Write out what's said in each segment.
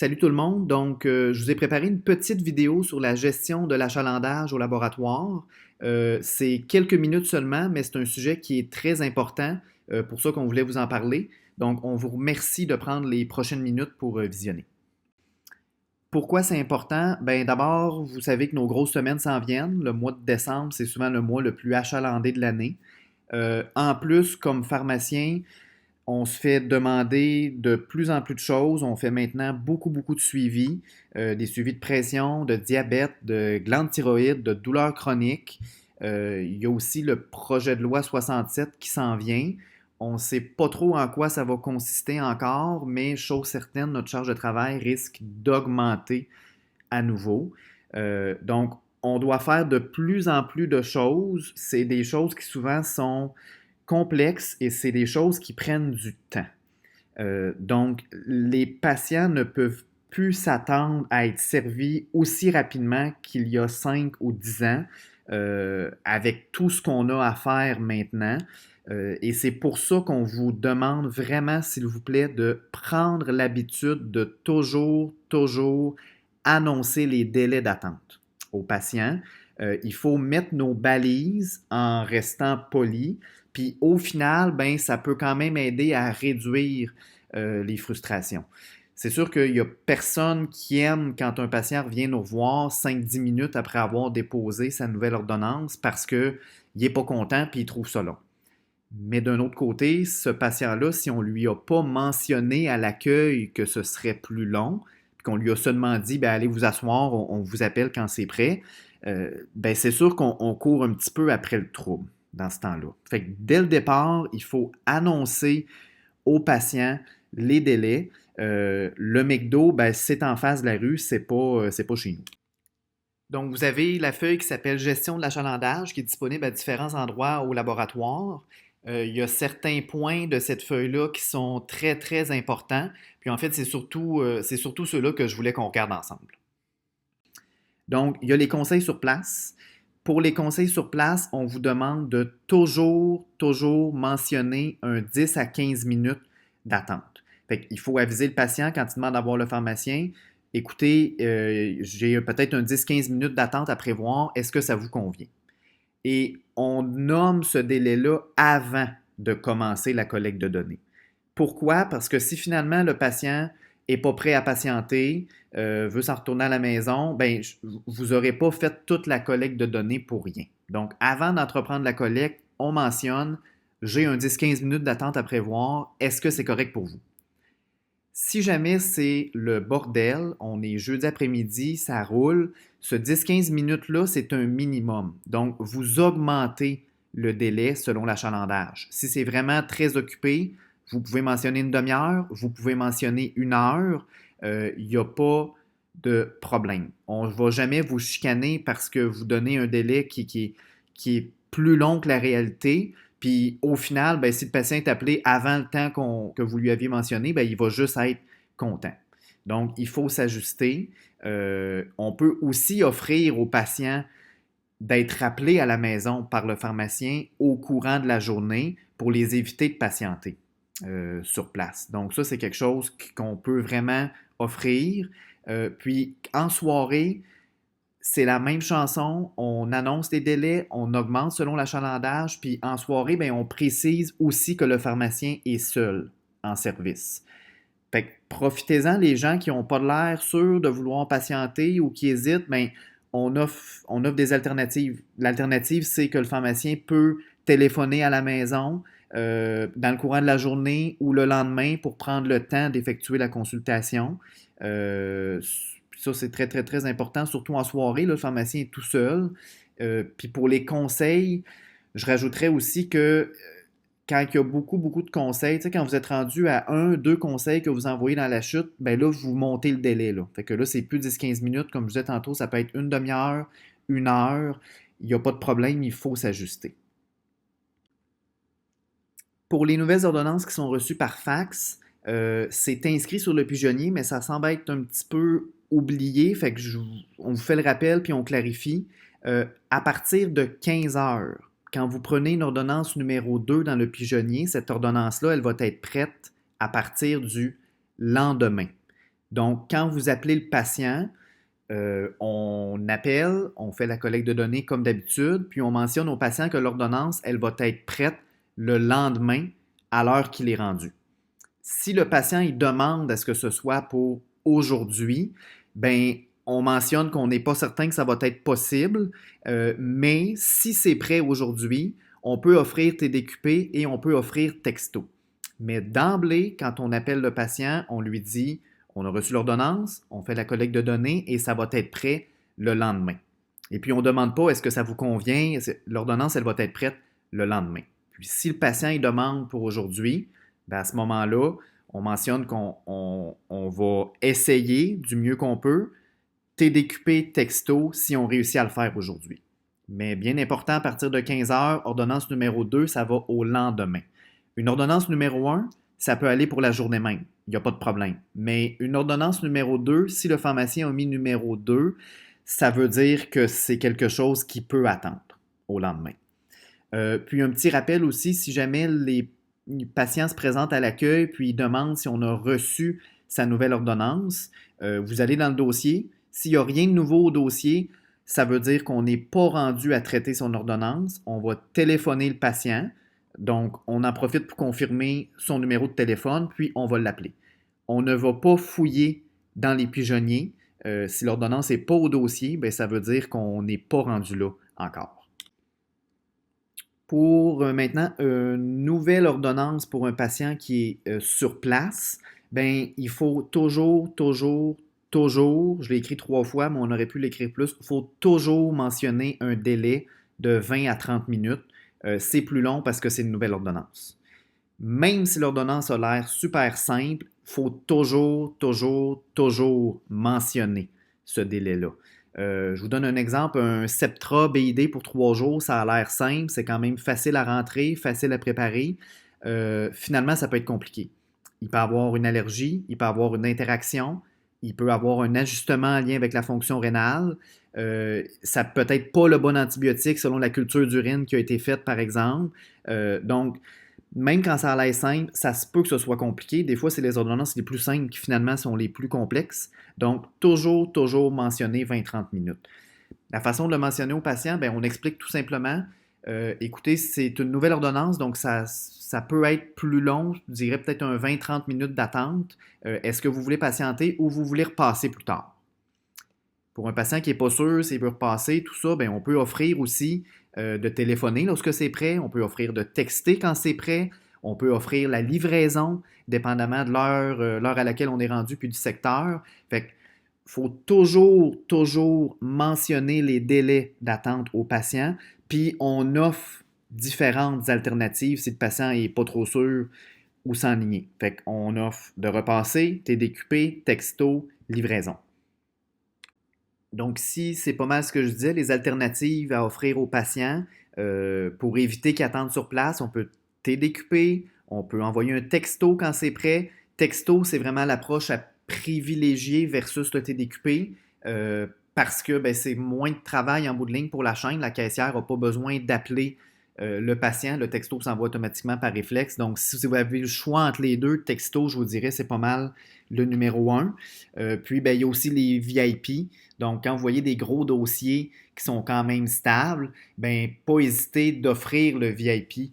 Salut tout le monde. Donc, je vous ai préparé une petite vidéo sur la gestion de l'achalandage au laboratoire. C'est quelques minutes seulement, mais c'est un sujet qui est très important, pour ça qu'on voulait vous en parler. Donc, on vous remercie de prendre les prochaines minutes pour visionner. Pourquoi c'est important? Ben, d'abord, vous savez que nos grosses semaines s'en viennent. Le mois de décembre, c'est souvent le mois le plus achalandé de l'année. En plus, comme pharmacien, on se fait demander de plus en plus de choses. On fait maintenant beaucoup de suivis, des suivis de pression, de diabète, de glandes thyroïdes, de douleurs chroniques. Il y a aussi le projet de loi 67 qui s'en vient. On ne sait pas trop en quoi ça va consister encore, mais chose certaine, notre charge de travail risque d'augmenter à nouveau. Donc, on doit faire de plus en plus de choses. C'est des choses qui souvent sont complexes et c'est des choses qui prennent du temps. Donc, les patients ne peuvent plus s'attendre à être servis aussi rapidement qu'il y a 5 ou 10 ans, avec tout ce qu'on a à faire maintenant. Et c'est pour ça qu'on vous demande vraiment, s'il vous plaît, de prendre l'habitude de toujours annoncer les délais d'attente aux patients. Il faut mettre nos balises en restant poli. Puis au final, ben, ça peut quand même aider à réduire les frustrations. C'est sûr qu'il n'y a personne qui aime quand un patient revient nous revoir 5-10 minutes après avoir déposé sa nouvelle ordonnance parce qu'il n'est pas content et il trouve ça long. Mais d'un autre côté, ce patient-là, si on ne lui a pas mentionné à l'accueil que ce serait plus long, puis qu'on lui a seulement dit ben, allez vous asseoir, on vous appelle quand c'est prêt, ben, c'est sûr qu'on court un petit peu après le trouble dans ce temps-là. Fait que dès le départ, il faut annoncer aux patients les délais. Le McDo, ben, c'est en face de la rue, c'est pas chez nous. Donc, vous avez la feuille qui s'appelle Gestion de l'achalandage qui est disponible à différents endroits au laboratoire. Il y a certains points de cette feuille-là qui sont très importants. Puis en fait, c'est surtout ceux-là que je voulais qu'on regarde ensemble. Donc, il y a les conseils sur place. Pour les conseils sur place, on vous demande de toujours mentionner un 10 à 15 minutes d'attente. Fait qu'il faut aviser le patient quand il demande d'avoir le pharmacien. Écoutez, j'ai peut-être un 10-15 minutes d'attente à prévoir. Est-ce que ça vous convient? Et on nomme ce délai-là avant de commencer la collecte de données. Pourquoi? Parce que si finalement le patient n'est pas prêt à patienter, veut s'en retourner à la maison, ben, vous n'aurez pas fait toute la collecte de données pour rien. Donc, avant d'entreprendre la collecte, on mentionne j'ai un 10-15 minutes d'attente à prévoir. Est-ce que c'est correct pour vous? Si jamais c'est le bordel, on est jeudi après-midi, ça roule, ce 10-15 minutes-là, c'est un minimum. Donc, vous augmentez le délai selon l'achalandage. Si c'est vraiment très occupé, vous pouvez mentionner une demi-heure, vous pouvez mentionner une heure, il n'y a pas de problème. On ne va jamais vous chicaner parce que vous donnez un délai qui est plus long que la réalité. Puis au final, ben, si le patient est appelé avant le temps que vous lui aviez mentionné, ben, il va juste être content. Donc, il faut s'ajuster. On peut aussi offrir aux patients d'être appelés à la maison par le pharmacien au courant de la journée pour les éviter de patienter sur place. Donc, ça, c'est quelque chose qu'on peut vraiment offrir. Puis, en soirée, c'est la même chanson, on annonce les délais, on augmente selon l'achalandage, puis en soirée, bien, on précise aussi que le pharmacien est seul en service. Fait que profitez-en, les gens qui n'ont pas l'air sûrs de vouloir patienter ou qui hésitent, bien, on offre des alternatives. L'alternative, c'est que le pharmacien peut téléphoner à la maison dans le courant de la journée ou le lendemain pour prendre le temps d'effectuer la consultation. Ça, c'est très important, surtout en soirée, là, le pharmacien est tout seul. Puis pour les conseils, je rajouterais aussi que quand il y a beaucoup de conseils, tu sais, quand vous êtes rendu à un, deux conseils que vous envoyez dans la chute, ben là, vous montez le délai, là. Fait que là, c'est plus 10-15 minutes, comme je disais tantôt, ça peut être une demi-heure, une heure. Il n'y a pas de problème, il faut s'ajuster. Pour les nouvelles ordonnances qui sont reçues par fax, c'est inscrit sur le pigeonnier, mais ça semble être un petit peu oublié. Fait que on vous fait le rappel puis on clarifie. À partir de 15 heures, quand vous prenez une ordonnance numéro 2 dans le pigeonnier, cette ordonnance-là, elle va être prête à partir du lendemain. Donc, quand vous appelez le patient, on appelle, on fait la collecte de données comme d'habitude, puis on mentionne au patient que l'ordonnance, elle va être prête le lendemain à l'heure qu'il est rendu. Si le patient il demande à ce que ce soit pour aujourd'hui, ben on mentionne qu'on n'est pas certain que ça va être possible, mais si c'est prêt aujourd'hui, on peut offrir TDQP et on peut offrir texto. Mais d'emblée, quand on appelle le patient, on lui dit on a reçu l'ordonnance, on fait la collecte de données et ça va être prêt le lendemain. Et puis on ne demande pas est-ce que ça vous convient, l'ordonnance elle va être prête le lendemain. Puis si le patient il demande pour aujourd'hui, ben à ce moment-là, on mentionne qu'on va essayer du mieux qu'on peut, TDQP texto si on réussit à le faire aujourd'hui. Mais bien important, à partir de 15 heures, ordonnance numéro 2, ça va au lendemain. Une ordonnance numéro 1, ça peut aller pour la journée même. Il n'y a pas de problème. Mais une ordonnance numéro 2, si le pharmacien a mis numéro 2, ça veut dire que c'est quelque chose qui peut attendre au lendemain. Puis un petit rappel aussi, si jamais les patients se présentent à l'accueil puis ils demandent si on a reçu sa nouvelle ordonnance, vous allez dans le dossier. S'il n'y a rien de nouveau au dossier, ça veut dire qu'on n'est pas rendu à traiter son ordonnance. On va téléphoner le patient. Donc, on en profite pour confirmer son numéro de téléphone, puis on va l'appeler. On ne va pas fouiller dans les pigeonniers. Si l'ordonnance n'est pas au dossier, bien, ça veut dire qu'on n'est pas rendu là encore. Pour maintenant une nouvelle ordonnance pour un patient qui est sur place, ben, il faut toujours, je l'ai écrit 3 fois, mais on aurait pu l'écrire plus, il faut toujours mentionner un délai de 20 à 30 minutes. C'est plus long parce que c'est une nouvelle ordonnance. Même si l'ordonnance a l'air super simple, il faut toujours mentionner ce délai-là. Je vous donne un exemple, un Septra BID pour 3 jours, ça a l'air simple, c'est quand même facile à rentrer, facile à préparer. Finalement, ça peut être compliqué. Il peut avoir une allergie, il peut avoir une interaction, il peut avoir un ajustement en lien avec la fonction rénale. Ça peut être pas le bon antibiotique selon la culture d'urine qui a été faite, par exemple. Donc, même quand ça a l'air simple, ça se peut que ce soit compliqué. Des fois, c'est les ordonnances les plus simples qui finalement sont les plus complexes. Donc, toujours mentionner 20-30 minutes. La façon de le mentionner au patient, bien, on explique tout simplement, écoutez, c'est une nouvelle ordonnance, donc ça peut être plus long, je dirais peut-être un 20-30 minutes d'attente. Est-ce que vous voulez patienter ou vous voulez repasser plus tard? Pour un patient qui n'est pas sûr s'il veut repasser, tout ça, bien, on peut offrir aussi de téléphoner lorsque c'est prêt, on peut offrir de texter quand c'est prêt, on peut offrir la livraison, dépendamment de l'heure à laquelle on est rendu, puis du secteur. Fait qu'il faut toujours mentionner les délais d'attente aux patients, puis on offre différentes alternatives si le patient n'est pas trop sûr ou s'enligner. Fait qu'on offre de repasser, TDQP, texto, livraison. Donc, si c'est pas mal ce que je disais, les alternatives à offrir aux patients pour éviter qu'ils attendent sur place, on peut TDQP, on peut envoyer un texto quand c'est prêt. Texto, c'est vraiment l'approche à privilégier versus le TDQP parce que ben, c'est moins de travail en bout de ligne pour la chaîne. La caissière n'a pas besoin d'appeler le patient. Le texto s'envoie automatiquement par réflexe. Donc, si vous avez le choix entre les deux, texto, je vous dirais, c'est pas mal le numéro un. Puis, ben, il y a aussi les VIP. Donc, quand vous voyez des gros dossiers qui sont quand même stables, ben, pas hésiter d'offrir le VIP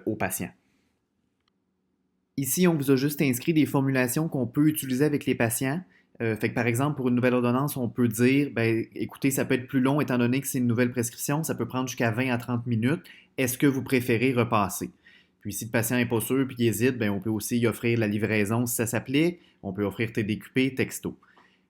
aux patients. Ici, on vous a juste inscrit des formulations qu'on peut utiliser avec les patients. Fait que par exemple, pour une nouvelle ordonnance, on peut dire, ben, écoutez, ça peut être plus long étant donné que c'est une nouvelle prescription, ça peut prendre jusqu'à 20 à 30 minutes. Est-ce que vous préférez repasser? Puis si le patient n'est pas sûr et qu'il hésite, ben, on peut aussi y offrir la livraison si ça s'applique. On peut offrir TDQP, texto.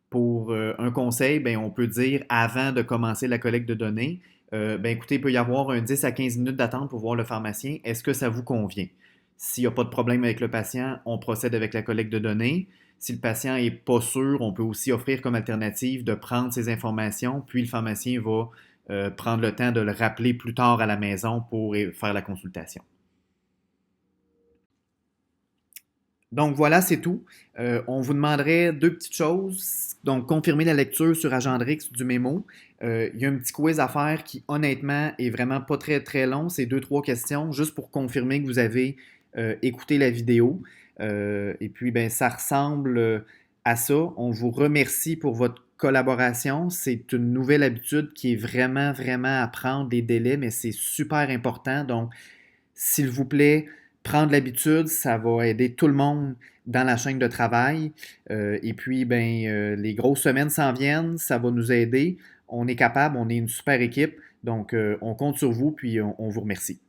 Pour un conseil, ben, on peut dire avant de commencer la collecte de données, ben, écoutez, il peut y avoir un 10 à 15 minutes d'attente pour voir le pharmacien. Est-ce que ça vous convient? S'il n'y a pas de problème avec le patient, on procède avec la collecte de données. Si le patient n'est pas sûr, on peut aussi offrir comme alternative de prendre ces informations, puis le pharmacien va prendre le temps de le rappeler plus tard à la maison pour faire la consultation. Donc voilà, c'est tout. On vous demanderait 2 petites choses. Donc, confirmer la lecture sur Agendrix du mémo. Il y a un petit quiz à faire qui, honnêtement, est vraiment pas très très long. C'est 2, 3 questions, juste pour confirmer que vous avez écouté la vidéo. Et puis, ben, ça ressemble à ça. On vous remercie pour votre collaboration. C'est une nouvelle habitude qui est vraiment, vraiment à prendre, les délais, mais c'est super important. Donc, s'il vous plaît, prendre l'habitude, ça va aider tout le monde dans la chaîne de travail. Et puis, ben, les grosses semaines s'en viennent, ça va nous aider. On est capable, on est une super équipe. Donc, on compte sur vous, puis on vous remercie.